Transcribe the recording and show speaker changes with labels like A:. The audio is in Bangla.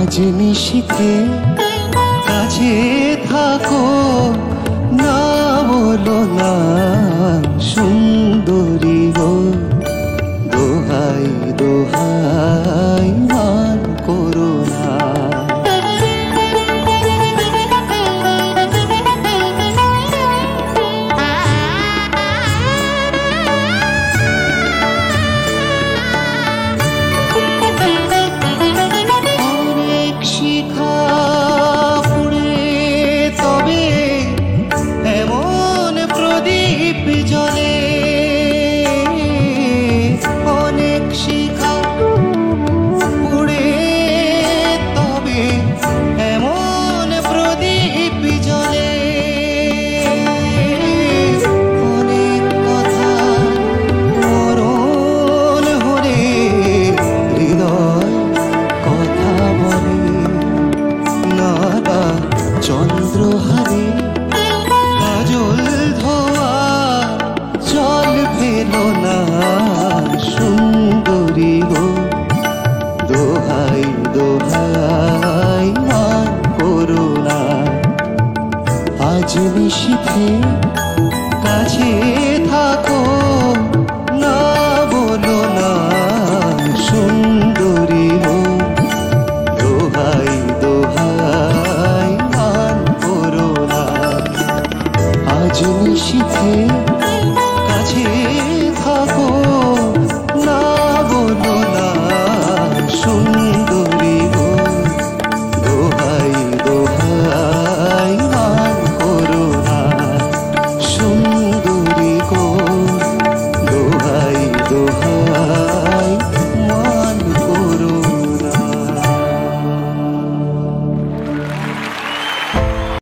A: আজ নিশীথে কাছে থাকো, না বলো না সুন্দরী গো। দোহাই দোহাই মান করো না। চন্দ্রহারে কাজল ধোয়া জল ফেলো না সুন্দরী গো। দোহাই দোহাই মান করো না। আজ নিশীথে কাছে থাকো, না বলো না সুন্দরী গো। দোহাই দোহাই মান করো না। আজ নিশীথে